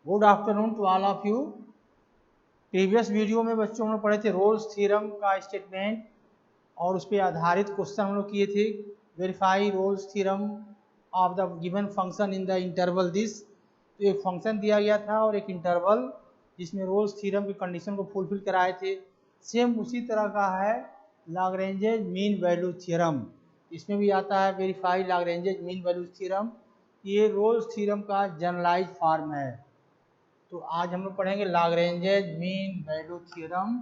Good afternoon to all of you. Previous video में बच्चों हम लोग पढ़े थे रोल्स थ्योरम का स्टेटमेंट और उस पर आधारित क्वेश्चन हम लोग किए थे। Verify Rolle's theorem of the given function in the interval this. तो एक फंक्शन दिया गया था और एक इंटरवल जिसमें रोल्स थ्योरम की कंडीशन को फुलफिल कराए थे। सेम उसी तरह का है लाग्रेंजेज मीन वैल्यू थ्योरम, इसमें भी आता है verify Lagrange's mean value theorem. ये रोल्स थ्योरम का जनरलाइज फॉर्म है। तो आज हम लोग पढ़ेंगे Lagrange's mean value theorem.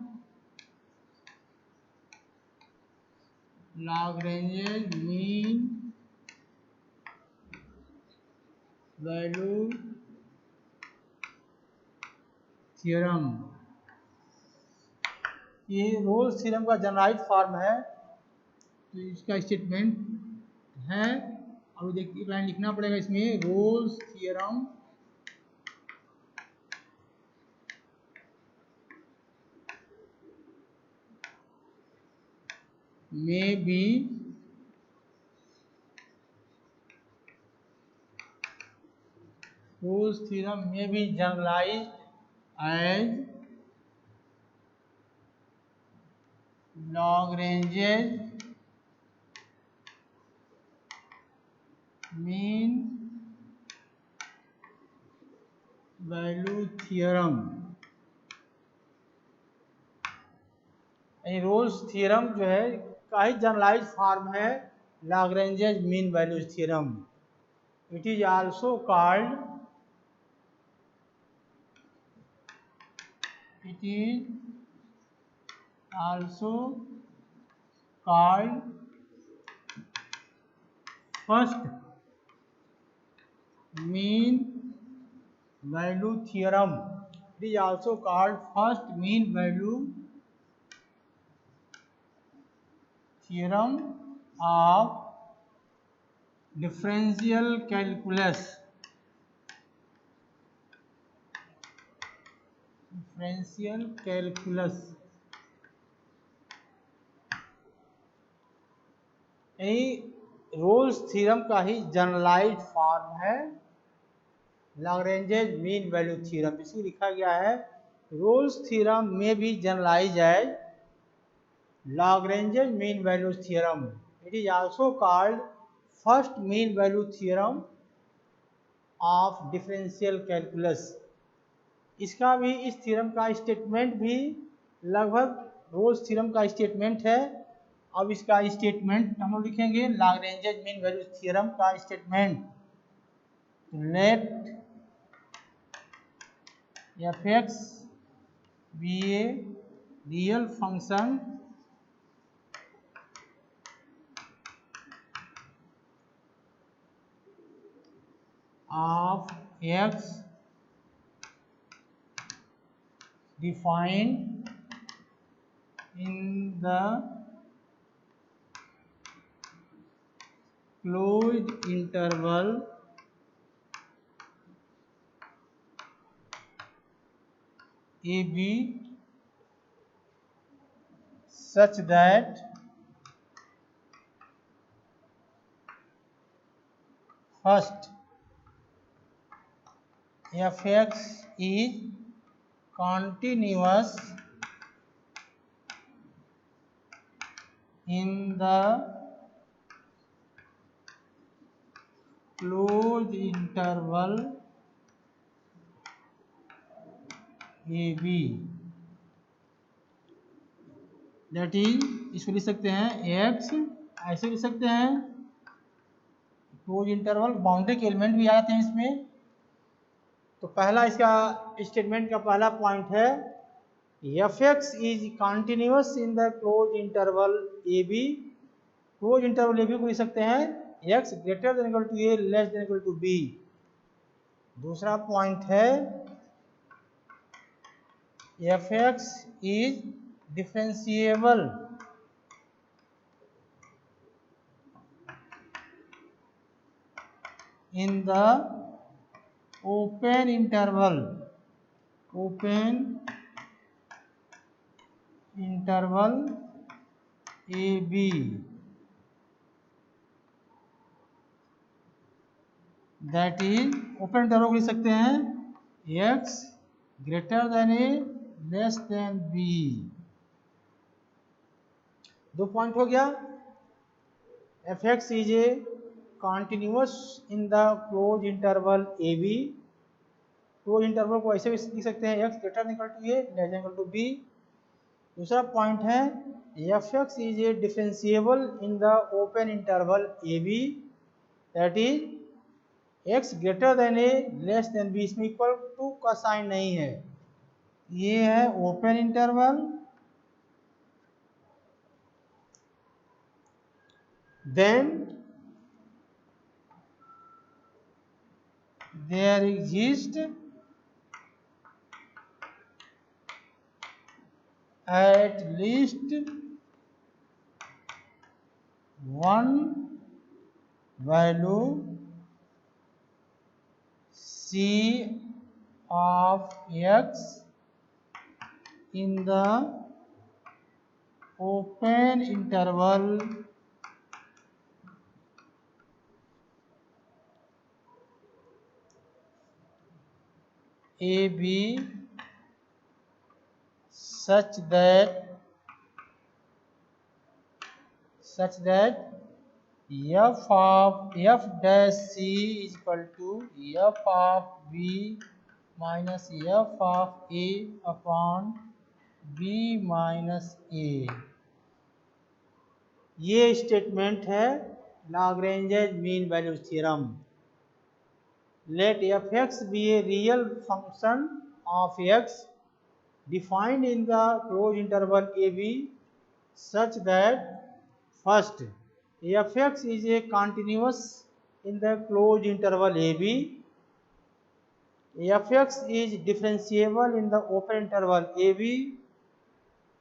Lagrange's mean value theorem, ये रोल्स थ्योरम का जनरलाइज फॉर्म है। तो इसका स्टेटमेंट है और देखिए लाइन लिखना पड़ेगा इसमें, Rolle's theorem may be Rolle's theorem may be generalized as Lagrange's mean value theorem। Rolle's theorem जो है का ही जनरलाइज फॉर्म है Lagrange's mean value theorem. It is also called first mean value theorem. It is also called first mean value theorem of differential calculus. Differential calculus Rolle's theorem का ही generalised form है Lagrange's mean value theorem. इसी लिखा गया है roles theorem में भी generalize as Lagrange's mean value theorem. It is also called first mean value theorem of differential calculus. इसका भी, इस थ्योरम का स्टेटमेंट भी लगभग रोल्स थ्योरम का स्टेटमेंट है। अब इसका स्टेटमेंट हम लोग लिखेंगे लाग्रेंजेज मीन वैल्यू थ्योरम का statement. Let f(x) be a real function of x defined in the closed interval ab such that first f(x) is continuous in the closed interval ab। That is, इसको लिख सकते हैं x, ऐसे लिख सकते हैं close interval, boundary के element भी आ जाते हैं इसमें। तो पहला इसका स्टेटमेंट का पहला पॉइंट है f(x) is continuous in the close interval ab। Close interval ab को लिख सकते हैं x greater than equal to a less than equal to b। दूसरा पॉइंट है f(x) is differentiable in the open interval ab। That is, open interval लिख सकते हैं x greater than A less than B. दो point हो गया। F X is a continuous in the close interval A B. Close interval को ऐसे भी लिख सकते हैं, X greater than equal to A less than equal to B. दूसरा पॉइंट है F X is a differentiable in the open interval A B, that is X greater than A less than B. इसमें equal to का sign नहीं है, ये है open interval. Then there exists at least one value c of x in the open interval a b such that f of f dash c is equal to f of b minus f of a upon b minus a। ये statement है Lagrange mean value theorem. Let f(x) be a real function of x defined in the closed interval a b such that first f(x) is a continuous in the closed interval a b, f(x) is differentiable in the open interval a b,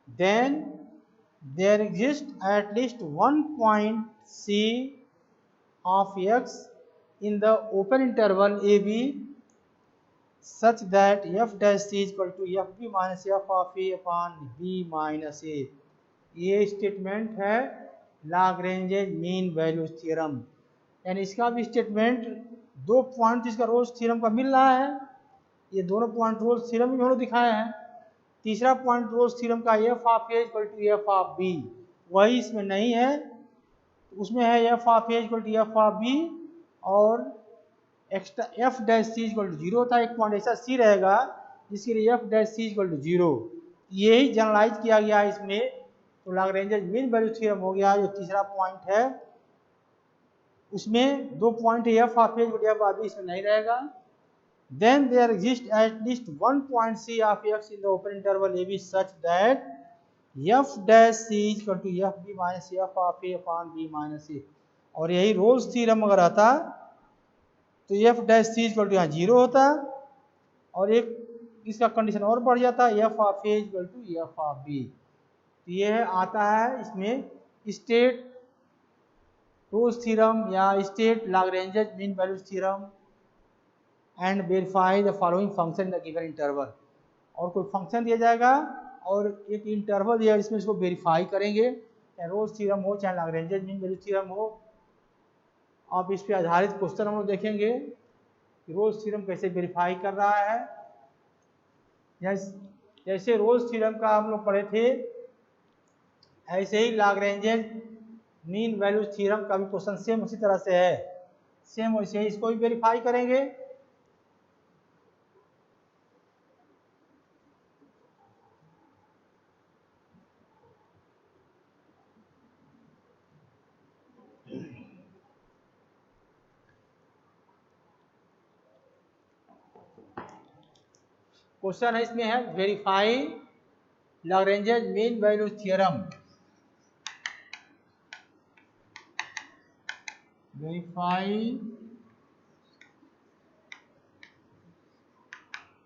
then there exists at least one point c of x in the open interval a b such that f dash c is equal to fb minus f of a upon b minus a। ये statement है Lagrange mean value theorem. यानी इसका भी statement दो point जिसका roles theorem का मिल रहा है, ये दोनों पॉइंट रोल्स थ्योरम में हम लोग दिखाए हैं। तीसरा पॉइंट रोल्स थ्योरम का F of A equal to F of B, वही इसमें नहीं है। उसमें है F of A equal to F of B और extra F dash C equal to zero था। एक पॉइंट ऐसा सी रहेगा जिसके लिए F dash C equal to zero, यही जनरलाइज किया गया है इसमें। तो लाग्रेंज मीन वैल्यू थ्योरम हो गया। जो तीसरा पॉइंट है उसमें दो point F of A equal to F of B, इसमें नहीं रहेगा। Then there exist at least one point C of X in the open interval A B such that F dash C equal to F B minus F of A upon B minus A. और यही Rolle's theorem अगर आता तो F dash C equal to यहाँ zero होता और एक इसका कंडीशन और बढ़ जाता, F of A equal to F of B. तो ये आता है इसमें स्टेट रोल्स थ्योरम या state Lagrange mean value theorem and verify the following function in the given interval. और कोई फंक्शन दिया जाएगा और एक इंटरवल दिया, इसमें इसको वेरीफाई करेंगे, चाहे रोल्स थ्योरम हो चाहे लाग्रेंज मीन वैल्यू थ्योरम हो। आप इस पे आधारित क्वेश्चन हम लोग देखेंगे कि रोल्स थ्योरम कैसे वेरीफाई कर रहा है। जैसे रोल्स थ्योरम का हम लोग पढ़े थे, ऐसे ही लाग्रेंज मीन वैल्यू थ्योरम का भी क्वेश्चन सेम उसी तरह से है, सेम वैसे ही इसको भी वेरीफाई करेंगे। क्वेश्चन है इसमें है verify Lagrange mean value theorem. Verify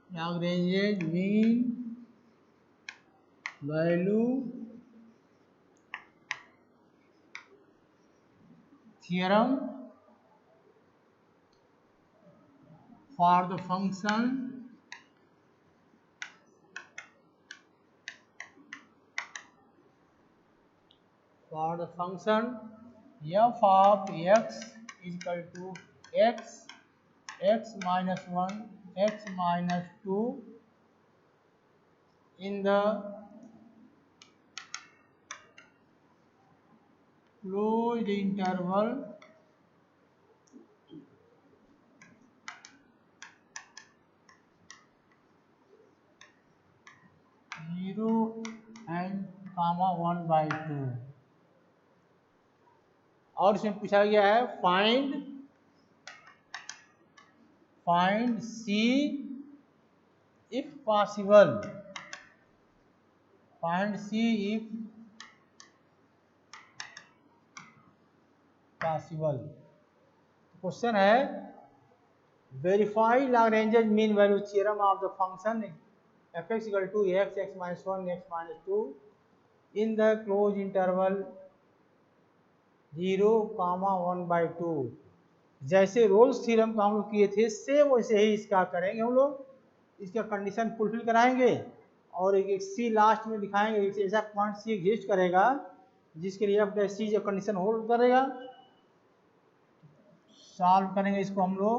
Lagrange mean value theorem for the function f of x is equal to x minus 1 x minus 2 in the closed interval 0 and comma 1/2। और इसमें पूछा गया है find C if possible, find C if possible। Question है verify Lagrange mean value theorem of the function f(x) equal to x, x minus 1, x minus 2 in the closed interval 0, 1/2। जैसे roles theorem का हम लोग किए थे same वैसे ही इसका करेंगे हम लोग, इसका कंडीशन फुलफिल कराएंगे और एक सी लास्ट में दिखाएंगे ऐसा पॉइंट सी एग्जिस्ट करेगा जिसके लिए अब सी जो कंडीशन होल्ड करेगा। सॉल्व करेंगे इसको हम लोग।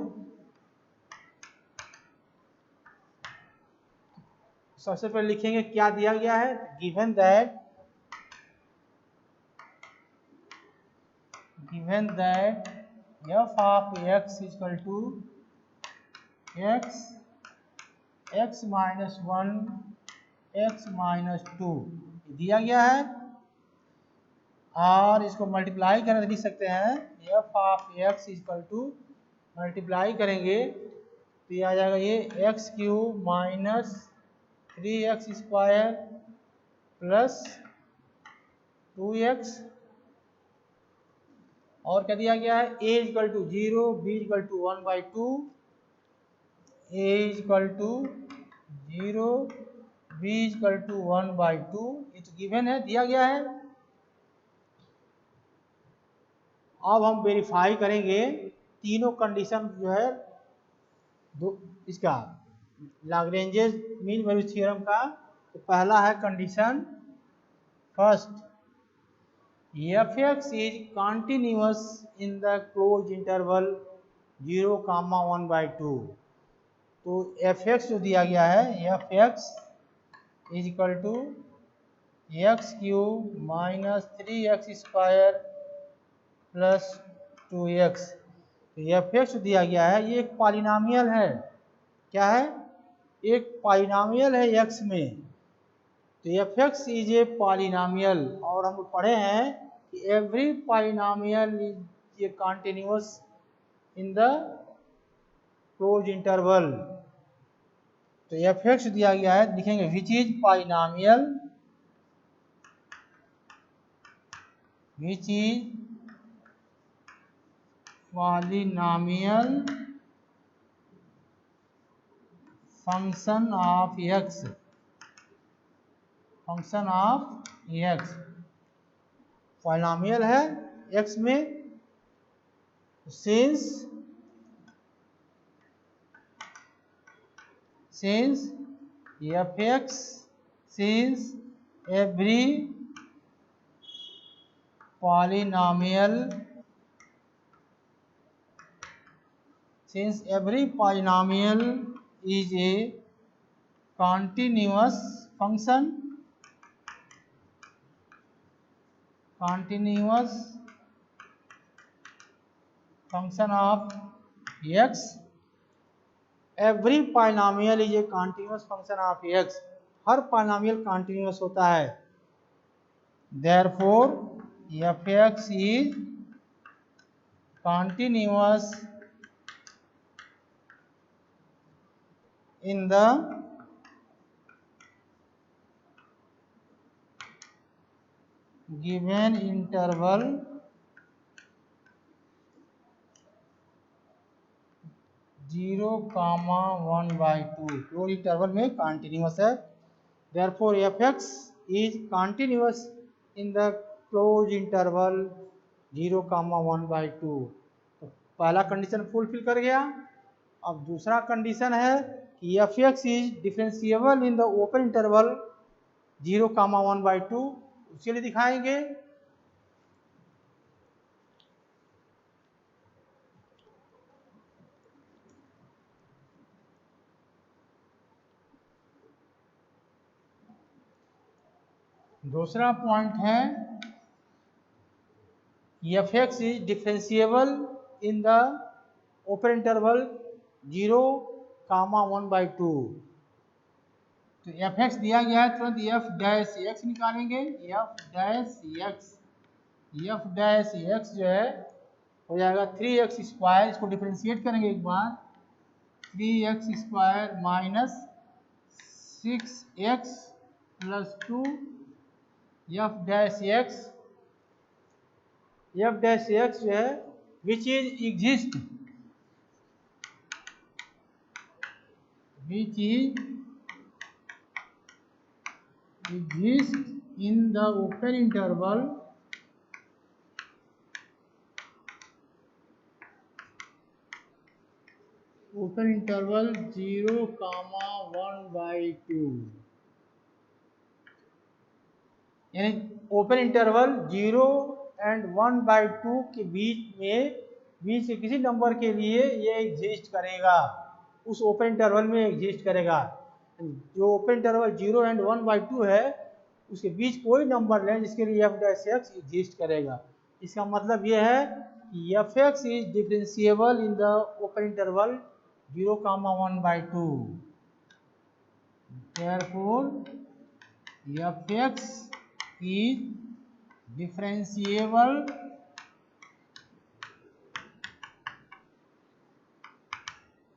सबसे पहले लिखेंगे क्या दिया गया है, given that f of x is equal to x minus 1 x minus 2 दिया गया है और इसको मल्टीप्लाई करके लिख सकते हैं f of x is equal to multiply करेंगे तो ये आ जाएगा ये X cube minus 3x square plus 2x और क्या दिया गया है a equal to 0, b equal to 1/2, a equal to 0, b equal to 1/2। ये तो गिवन है, दिया गया है। अब हम वेरीफाई करेंगे तीनों कंडीशन जो है इसका लैग्रेंज मीन वैल्यू थ्योरम का। तो पहला है condition first, f(x) is continuous in the closed interval 0, 1/2। तो f(x) जो दिया गया है f(x) is equal to x cube minus 3x square plus 2x। तो f(x) दिया गया है ये एक पॉलिनोमियल है। क्या है, एक पॉलिनोमियल है x में। तो f(x) इज ए पॉलिनोमियल और हम पढ़े हैं कि every polynomial is a continuous in the close interval. तो f(x) दिया गया है, लिखेंगे which is polynomial, which is polynomial function of x, function of x polynomial है x में। Since f(x) since every polynomial is a continuous function of x, every polynomial is a continuous function of x, her polynomial continuous होता है। therefore f(x) is continuous in the given interval 0, 1/2। Close interval में continuous है। therefore f(x) is continuous in the closed interval 0, 1/2। तो पहला condition fulfil कर गया। अब दूसरा कंडीशन है कि f(x) is differentiable in the open interval 0, 1/2। उसके लिए दिखाएंगे दूसरा पॉइंट है F X is differentiable in the open interval 0, 1/2। तो एफ एक्स दिया गया है, तुरंत एफ डैश एक्स निकालेंगे। एफ डैश एक्स जो है हो जाएगा 3x²। इसको डिफरेंशिएट करेंगे एक बार, 3x² minus 6x plus 2 F dash x जो है which is exist in the open interval 0, 1/2। यानी ओपन इंटरवल 0 और 1/2 के बीच के किसी नंबर के लिए ये एग्जिस्ट करेगा, उस ओपन इंटरवल में एग्जिस्ट करेगा। जो ओपन इंटरवल 0 और 1/2 है उसके बीच कोई नंबर लें जिसके लिए एफ डैश एक्स एग्जिस्ट करेगा। इसका मतलब यह है कि F X is differentiable in the open interval 0, 1/2। Therefore, F X is differentiable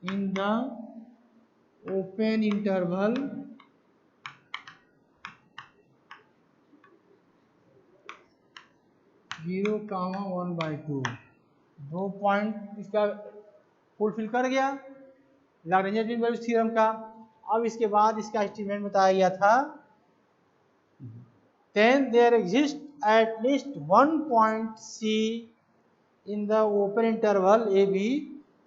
in the open interval 0, 1/2। दो पॉइंट इसका फुलफिल कर गया लैग्रेंज मीन वैल्यू थ्योरम का। अब इसके बाद इसका स्टेटमेंट बताया गया था, then there exists at least one point C in the open interval AB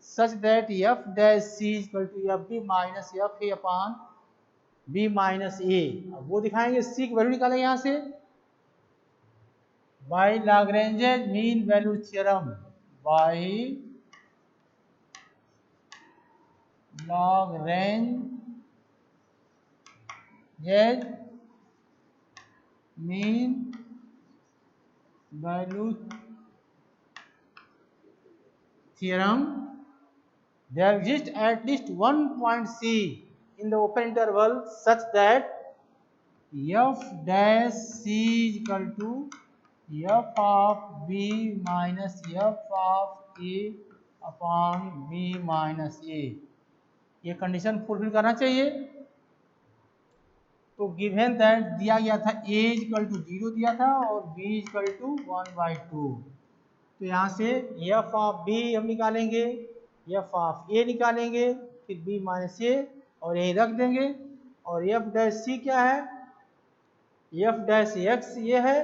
such that f dash C is equal to fb minus fa upon b minus a। अब वो दिखाएंगे, C की वैल्यू निकालेंगे यहाँ से by Lagrange mean value theorem, by Lagrange mean value theorem। There exists at least one point C in the open interval such that f dash C is equal to f of b minus f of a upon b minus a। ये condition fulfil करना चाहिए। तो given that दिया गया था a is equal to 0 दिया था और b इज इक्वल टू 1/2। तो यहाँ से एफ ऑफ बी हम निकालेंगे, एफ ऑफ ए निकालेंगे, फिर बी माइनस ए और यही रख देंगे। और एफ डैश सी क्या है, एफ डैश एक्स ये है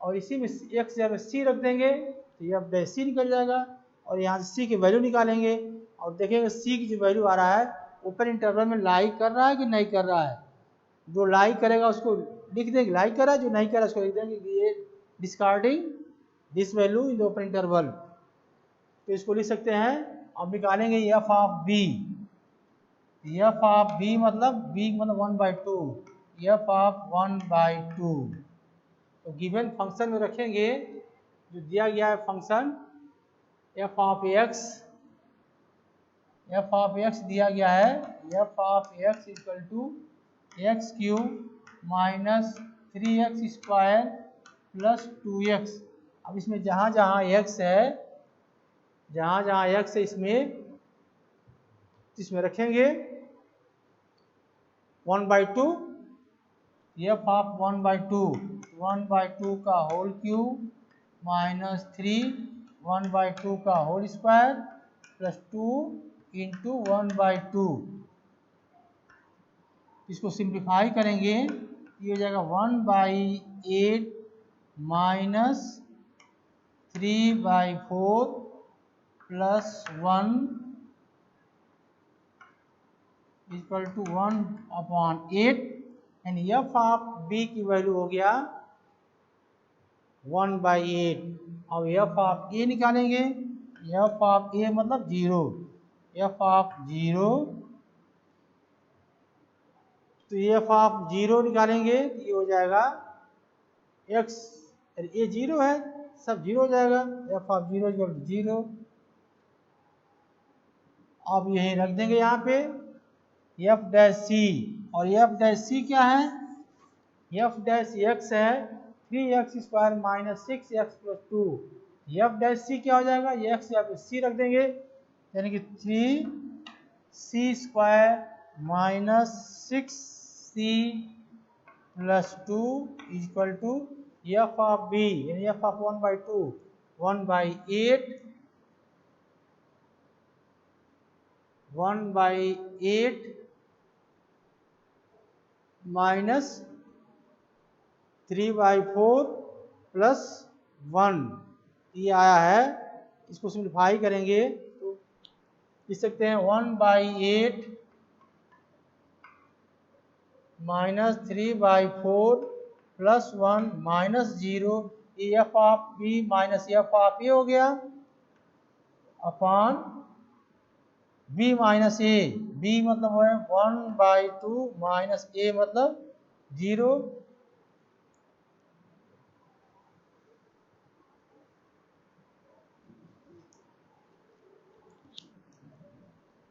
और इसी में एक्स जगह सी रख देंगे तो एफ डैश सी निकल जाएगा। और यहाँ से सी की वैल्यू निकालेंगे और देखेंगे सी की जो वैल्यू आ रहा है ओपन इंटरवल में लाई कर रहा है कि नहीं कर रहा है। जो लाई करेगा उसको लिख देंगे लाई कर रहा है, जो नहीं कर रहा है उसको लिख देंगे कि ये discarding this value in the open interval. तो इसको लिख सकते हैं। अब निकालेंगे F of B, F of B मतलब बी मतलब 1/2, एफ ऑफ 1/2। तो गिवन फंक्शन में रखेंगे जो दिया गया है फंक्शन एफ ऑफ एक्स दिया गया है, F of X equal to x³ minus 3x² plus 2x। अब इसमें जहाँ जहाँ x है इसमें रखेंगे 1/2, एफ ऑफ 1/2 का होल क्यूब माइनस 3 1/2 का होल स्क्वायर प्लस 2 इंटू 1/2। इसको सिंप्लीफाई करेंगे ये हो जाएगा 1/8 minus 3/4 plus 1 equal to 1/8। And F of B की वैल्यू हो गया 1/8। अब एफ ऑफ ए निकालेंगे, एफ ऑफ ए मतलब 0, एफ ऑफ 0 तो एफ ऑफ 0 निकालेंगे ये हो जाएगा एक्स ये जीरो है, सब जीरो हो जाएगा, F of zero equal to zero. अब यही रख देंगे यहाँ पे एफ डैश सी, और एफ डैश सी क्या है, एफ डैश एक्स है 3x² minus 6x plus 2। F dash C क्या हो जाएगा, एक्स यहाँ पे सी रख देंगे, यानी कि 3c² minus 6c plus 2 equal to F of B, यानी एफ ऑफ 1/2 1/8 माइनस 3/4 प्लस 1 ये आया है। इसको सिंप्लीफाई करेंगे तो लिख सकते हैं 1/8 minus 3/4 plus 1 minus 0, F of B minus F of A हो गया upon B minus A, B मतलब है 1/2 माइनस ए मतलब 0।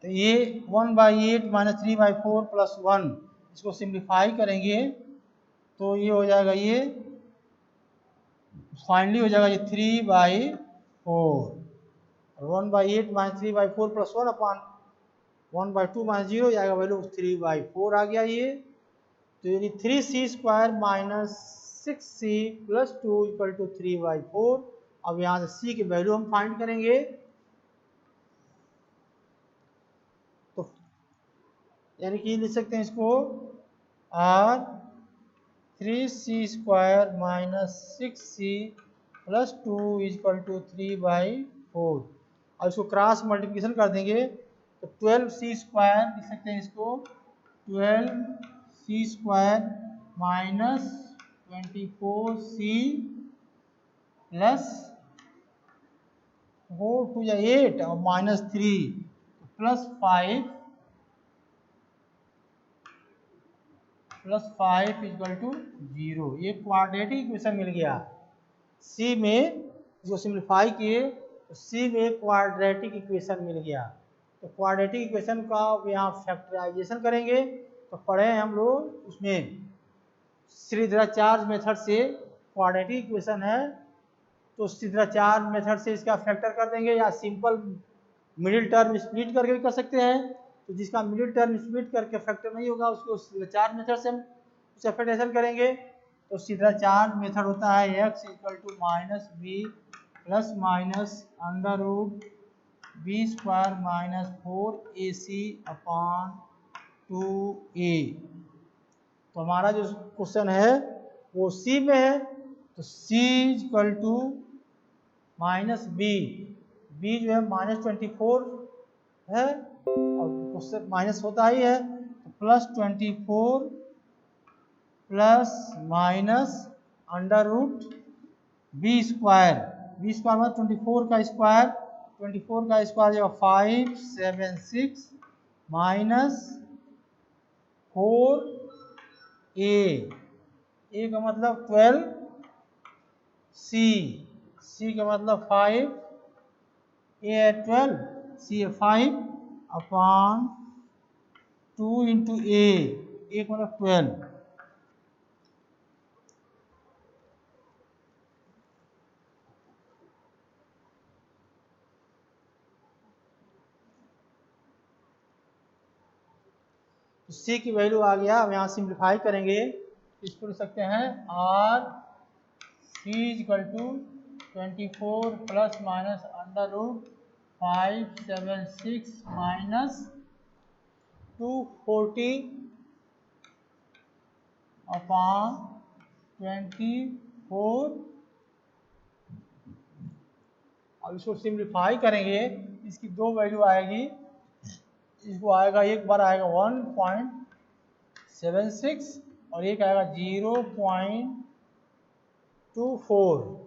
तो ये 1/8 माइनस 3/4 प्लस 1, इसको सिंप्लीफाई करेंगे तो ये हो जाएगा, ये फाइनली हो जाएगा ये 3/4, 1/8 माइनस 3/4 प्लस 1 अपॉन 1/2 माइनस 0 जाएगा वैल्यू 3/4 आ गया ये। तो यानी 3c² minus 6c plus 2 equal to 3/4। अब यहाँ से c की वैल्यू हम फाइंड करेंगे, तो यानी कि लिख सकते हैं इसको r 3c² minus 6c plus 2 equal to 3/4। और इसको क्रॉस मल्टीप्लिकेशन कर देंगे तो 12c² लिख सकते हैं इसको, 12c² माइनस 24c प्लस 4 2 या 8 और माइनस 3 प्लस 5 इक्वल टू 0। ये क्वाड्रेटिक इक्वेशन मिल गया सी में। इसको सिंप्लीफाई किए तो सी में क्वाड्रेटिक इक्वेशन मिल गया। तो क्वाड्रेटिक इक्वेशन का यहाँ फैक्टराइजेशन करेंगे तो पढ़े हम लोग उसमें श्रीधराचार्य मेथड से क्वाड्रेटिक इक्वेशन है, तो श्रीधराचार्य मेथड से इसका फैक्टर कर देंगे, या सिंपल मिडिल टर्म स्प्लिट करके भी कर सकते हैं। तो जिसका मिडिल टर्म स्प्लिट करके फैक्टर नहीं होगा उसको श्रीधराचार्य मेथड से हम उसका फैक्टराइजेशन करेंगे। तो श्रीधराचार्य मेथड होता है x equal to minus B plus minus under root b² minus 4ac upon 2a। तो हमारा जो क्वेश्चन है वो सी में है, तो c equal to minus B, B जो है -24 है और क्वेश्चन माइनस होता ही है, तो plus 24 plus minus under root b², b² मतलब 24 का स्क्वायर, 24 का स्क्वायर जो 576 माइनस 4a, ए का मतलब 12, सी का मतलब 5, ए है 12, सी है 5 अपॉन 2 इंटू ए का मतलब 12। तो सी की वैल्यू आ गया। अब यहाँ सिंप्लीफाई करेंगे, इसको लिख सकते हैं or C equal to 24 plus minus under root 576 minus 240 upon 24। अब इसको सिंप्लीफाई करेंगे, इसकी दो वैल्यू आएगी, इसको आएगा एक बार आएगा 1.76 और एक आएगा 0.24,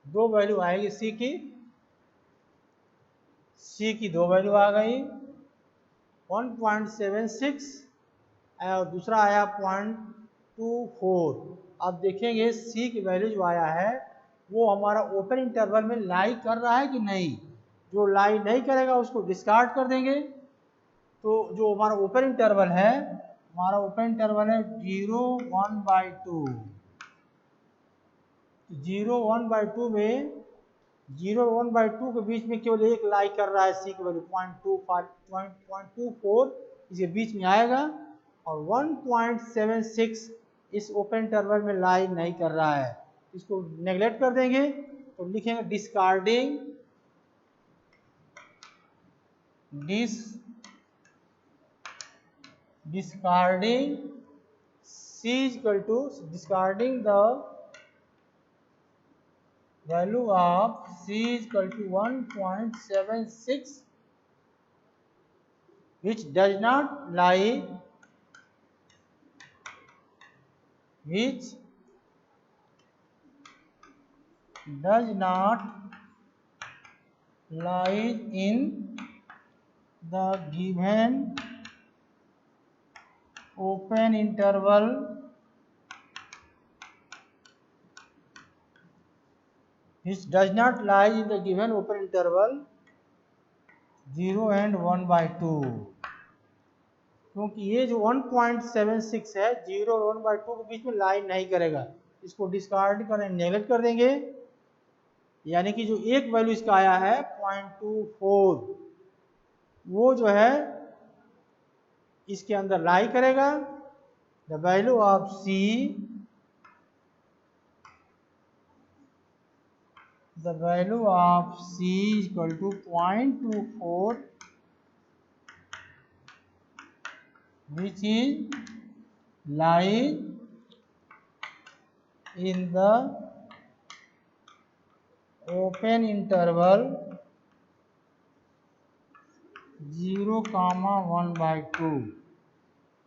दो वैल्यू आएगी सी की दो वैल्यू आ गई 1.76 और दूसरा आया 4। अब देखेंगे सी की वैल्यू जो आया है वो हमारा ओपन इंटरवल में लाई कर रहा है कि नहीं। जो लाई नहीं करेगा उसको डिस्कार्ड कर देंगे। तो जो हमारा ओपन इंटरवल है, हमारा ओपन इंटरवल है 0 1/2। 0 1/2 में 0 1/2 के बीच में केवल एक लाई कर रहा है सी की वैल्यू 0.24 इसके बीच में आएगा, और 1.76 इस ओपन इंटरवल में लाई नहीं कर रहा है। इसको नेगलेक्ट कर देंगे तो लिखेंगे discarding C is equal to discarding the value of C is equal to 1.76 which does not lie in the given open interval which does not lie in the given open interval 0 and 1/2। क्योंकि ये जो 1.76 है 0 और 1/2 के बीच में line नहीं करेगा, इसको डिस्कार्ड करें, नेगलेक्ट कर देंगे। यानी कि जो एक वैल्यू इसका आया है 0.24 वो जो है इसके अंदर लाई करेगा। The value of C is equal to 0.24 which is lying in the open interval 0, 1/2।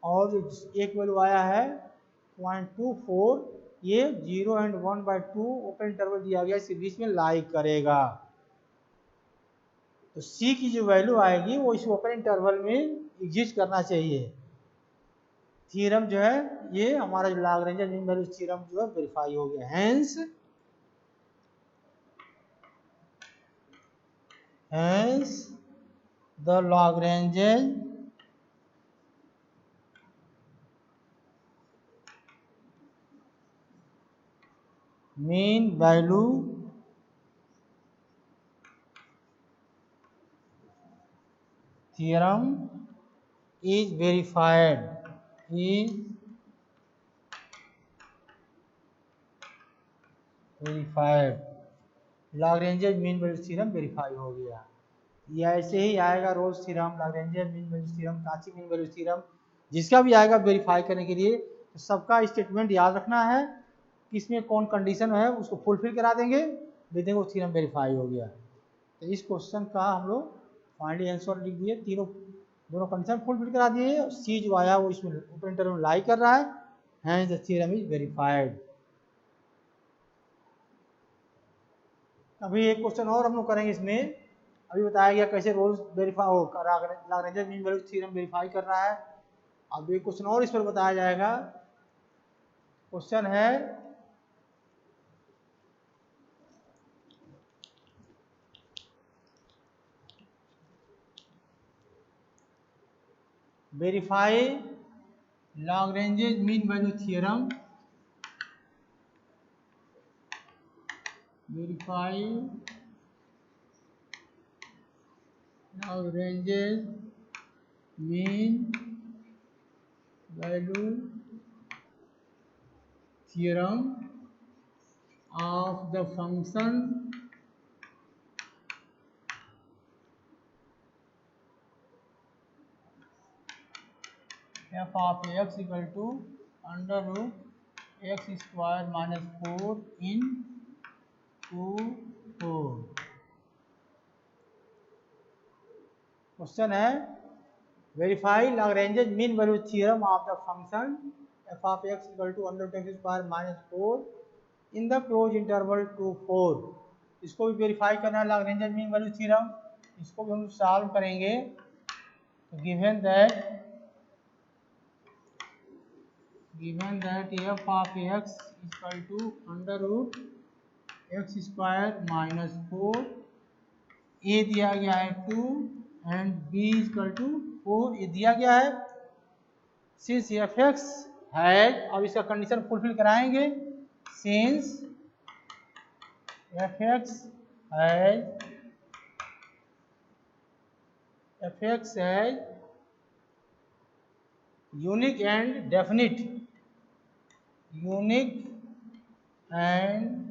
और एक वैल्यू आया है 0.24 ये 0 एंड 1/2 ओपन इंटरवल दिया गया, इसके बीच में लाई करेगा। तो C की जो वैल्यू आएगी वो इस ओपन इंटरवल में एग्जिस्ट करना चाहिए। थ्योरम जो है ये हमारा जो लाग्रेंज मीन वैल्यू थ्योरम जो है वेरीफाई हो गया। Hence the Lagrange mean value theorem is verified Lagrange mean value theorem verify हो गया। ये ऐसे ही आएगा Rolle's theorem, Lagrange mean value theorem, काची मीन वैल्यू थ्योरम, जिसका भी आएगा वेरीफाई करने के लिए तो सबका स्टेटमेंट याद रखना है कि इसमें कौन कंडीशन है उसको फुलफिल करा देंगे, लिख देंगे वो थ्योरम वेरीफाई हो गया। तो इस क्वेश्चन का हम लोग फाइनली आंसर लिख दिए, दोनों कंडीशन फुलफिल करा दिए। सी जो आया वो इसमें ओपन इंटरवल में लाई कर रहा है, hence the theorem is verified. अभी एक क्वेश्चन और हम लोग करेंगे इसमें। अभी बताया गया कैसे रोल्स वेरीफाई हो Lagrange mean value theorem verify कर रहा है। अब एक क्वेश्चन और इस पर बताया जाएगा। क्वेश्चन है verify Lagrange mean value theorem, verify Lagrange mean value theorem of the function f of x equal to under root x square minus 4 in 2 4। Question है verify Lagrange mean value theorem of the function f of x equal to under root x square minus 4 in the close interval 2 4। इसको भी verify करना है Lagrange mean value theorem, इसको भी हम solve करेंगे। तो given that given that f of x equal to under root X square minus 4, A दिया गया है 2 एंड बी इक्वल टू 4, ये दिया गया है। सिंस एफ एक्स हैड, अब इसका कंडीशन फुलफिल कराएंगे, since F x has unique and definite, unique and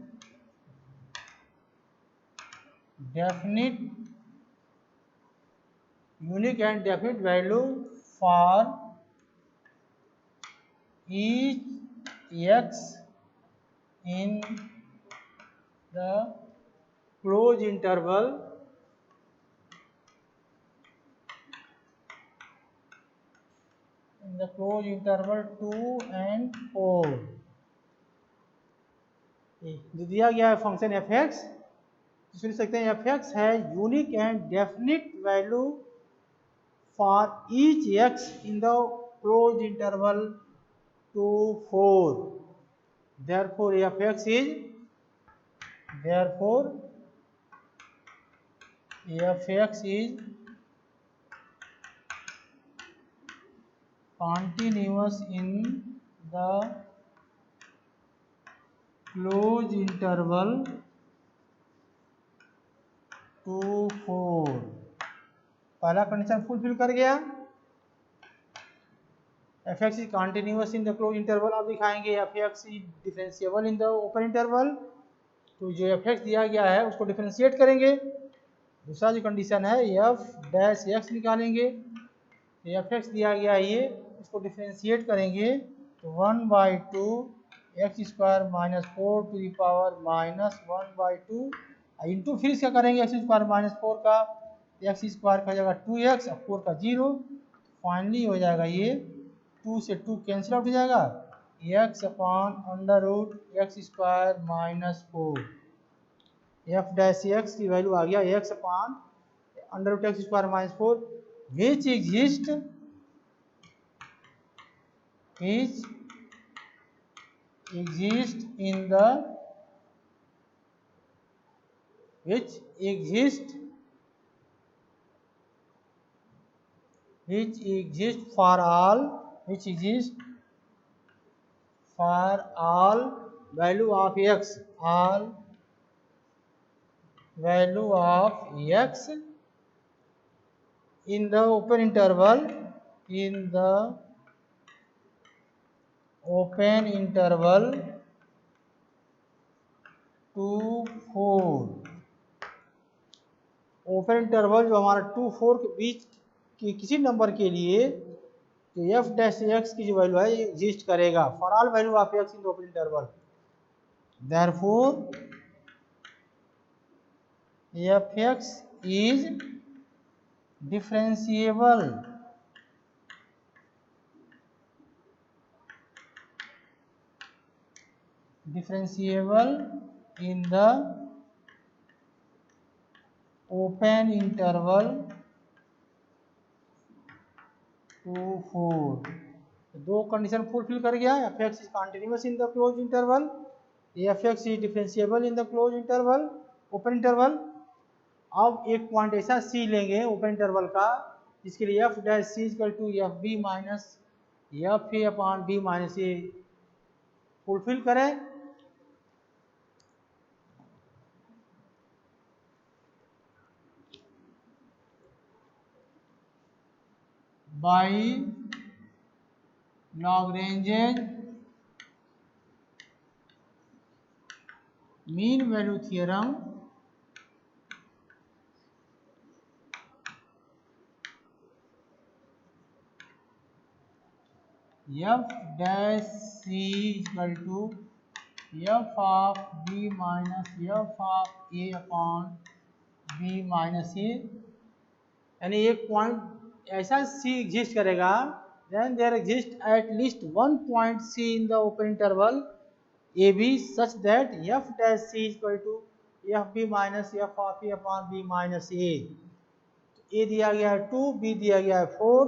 definite value for each x in the closed interval in the closed interval 2 and 4। दिया गया है फंक्शन एफ एक्स, सुन सकते हैं F x है unique and definite value for each x in the close interval 2 4। therefore F X is continuous in the closed interval 2 4। पहला condition fulfil कर गया, F X is continuous in the close interval. अब दिखाएंगे F X is differentiable in the open interval, तो जो F X दिया गया है उसको डिफरेंशिएट करेंगे। दूसरा जो कंडीशन है एफ डैश एक्स निकालेंगे, एफ एक्स दिया गया है ये, इसको डिफरेंशिएट करेंगे तो 1/2 X square minus 4 to the power minus 1/2 into फिर इसका करेंगे एक्स स्क्वायर माइनस 4 का, एक्स स्क्वायर का जगह 2x और 4 का 0, फाइनली हो जाएगा ये 2 से 2 कैंसिल आउट हो जाएगा, x upon under root X square minus 4। F dash X की वैल्यू आ गया x upon under root X square minus 4 which exist for all value of x, all value of x in the open interval 2 4। Open interval जो हमारा 2 4 के बीच के किसी number के लिए तो एफ डैश एक्स की जो वैल्यू है ये एग्जिस्ट करेगा for all value of X in the open interval. Therefore F X is differentiable in the open interval 2 4। दो कंडीशन फुलफिल कर गया, F X is continuous in the close interval, F X is differentiable in the close interval open interval. अब एक point ऐसा सी लेंगे open interval का जिसके लिए F dash C equal to F B minus F A upon B minus A fulfil करें। by Lagrange's mean value theorem, f dash c equal to f of b minus f of a upon b minus a, यानी एक point ऐसा c exist करेगा then there exists at least one point c in the open interval ab such that f dash c is equal to fb minus f of a upon b minus a। a दिया गया है 2, b दिया गया है 4,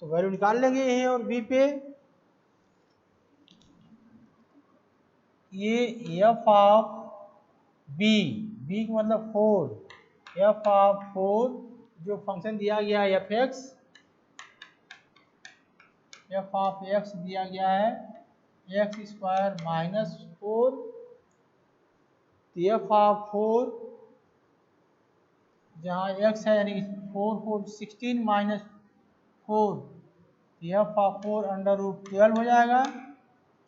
तो value निकाल लेंगे a और b पे। ये एफ ऑफ बी, बी का मतलब 4, एफ ऑफ 4 जो फंक्शन दिया गया है F X, F of X दिया गया है X square minus 4, F of 4 जहाँ एक्स है यानी 4 16 minus 4, F of 4 under root 12 हो जाएगा,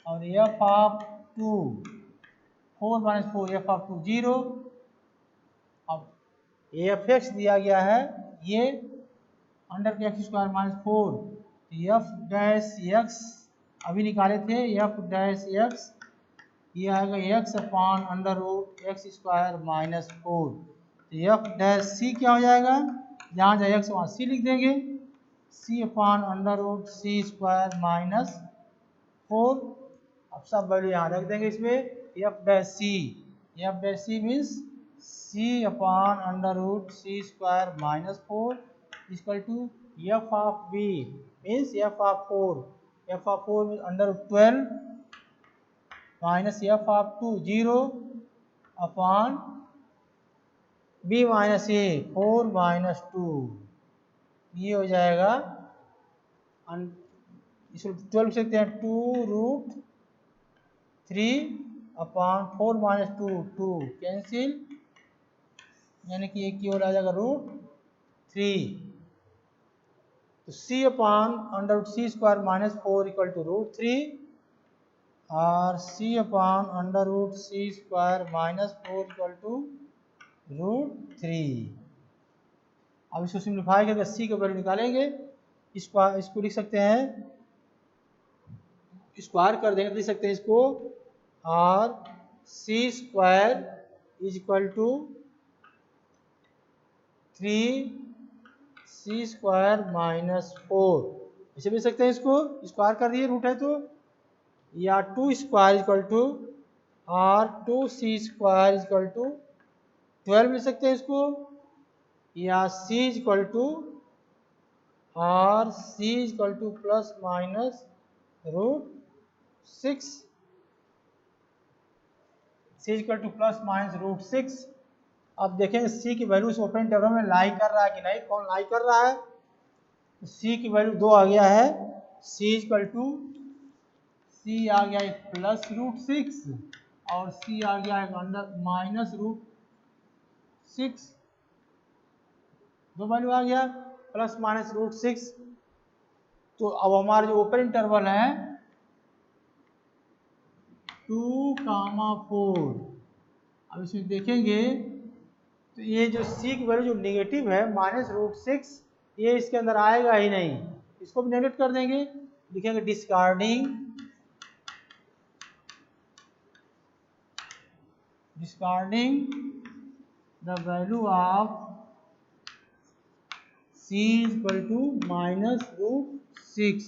और F of 2 4 minus 4 F of 2 0। अब एफ एक्स दिया गया है ये अंडर के X square minus 4, F dash X अभी निकाले थे, एफ डैश एक्स ये आएगा X upon under root X square minus 4, तो एफ डैश सी क्या हो जाएगा, जहाँ जाए एक्स वहाँ सी लिख देंगे, C upon under root C square minus 4। अब सब वैल्यू यहाँ रख देंगे इसमें, F dash C means C upon under root C square minus 4 equal to F of B means F of 4 means under root 12 minus F of 2 0 upon B minus A 4 minus 2, ये हो जाएगा इसको 12 सकते हैं 2 रूट 3 अपॉन 4 माइनस 2 कैंसिल, यानी कि एक की ओर आ जाएगा रूट 3, तो C upon under root C square minus 4 equal to root 3 और C upon under root C square minus 4 equal to root 3। अब इसको सिंप्लीफाई करके सी का वैल्यू निकालेंगे, इसको लिख सकते हैं, स्क्वायर कर देंगे तो लिख सकते हैं इसको और C square is equal to 3 square minus 4, ऐसे भी सकते हैं, इसको स्क्वायर कर दिए रूट है तो, या 2 स्क्वायर इक्वल टू और 2c स्क्वायर इक्वल टू 12 लिख सकते हैं इसको, या c इक्वल टू और c equal to plus minus root 6, c equal to plus minus root 6। अब देखेंगे c की वैल्यू इस ओपन इंटरवल में लाई कर रहा है कि नहीं, कौन लाई कर रहा है, c की वैल्यू 2 आ गया है, c इक्वल टू c आ गया है प्लस रूट 6 और c आ गया है अंडर माइनस रूट 6, दो वैल्यू आ गया प्लस माइनस रूट 6। तो अब हमारा जो ओपन इंटरवल है 2,4, अब इसमें देखेंगे तो ये जो c की वैल्यू जो नेगेटिव है माइनस रूट 6, ये इसके अंदर आएगा ही नहीं, इसको भी नेगलेक्ट कर देंगे, लिखेंगे discarding the value of c is equal to minus root 6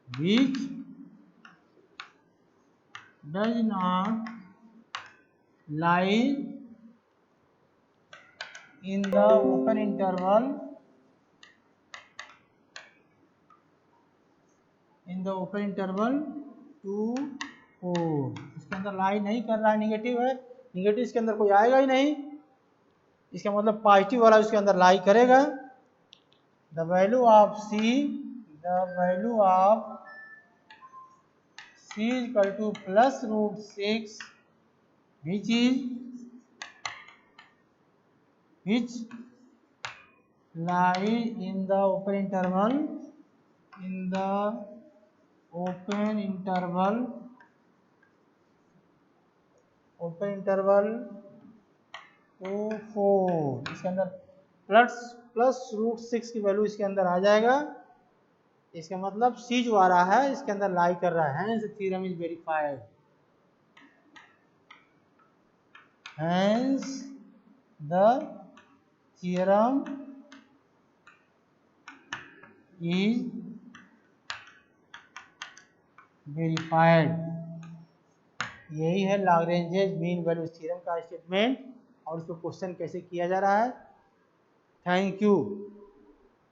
which does not lie in the open interval two 4, इसके अंदर लाई नहीं कर रहा है, निगेटिव है, निगेटिव इसके अंदर कोई आएगा ही नहीं, इसका मतलब पॉजिटिव वाला इसके अंदर लाई करेगा। The value of c equal to plus root 6 which lie in the open interval 2 4, इसके अंदर प्लस रूट 6 की वैल्यू इसके अंदर आ जाएगा, इसका मतलब c जो आ रहा है इसके अंदर लाई कर रहा है, hence theorem is verified, hence the theorem is verified। यही है लाग्रेंज मीन वैल्यू थ्योरम का स्टेटमेंट और इसको क्वेश्चन कैसे किया जा रहा है। Thank you.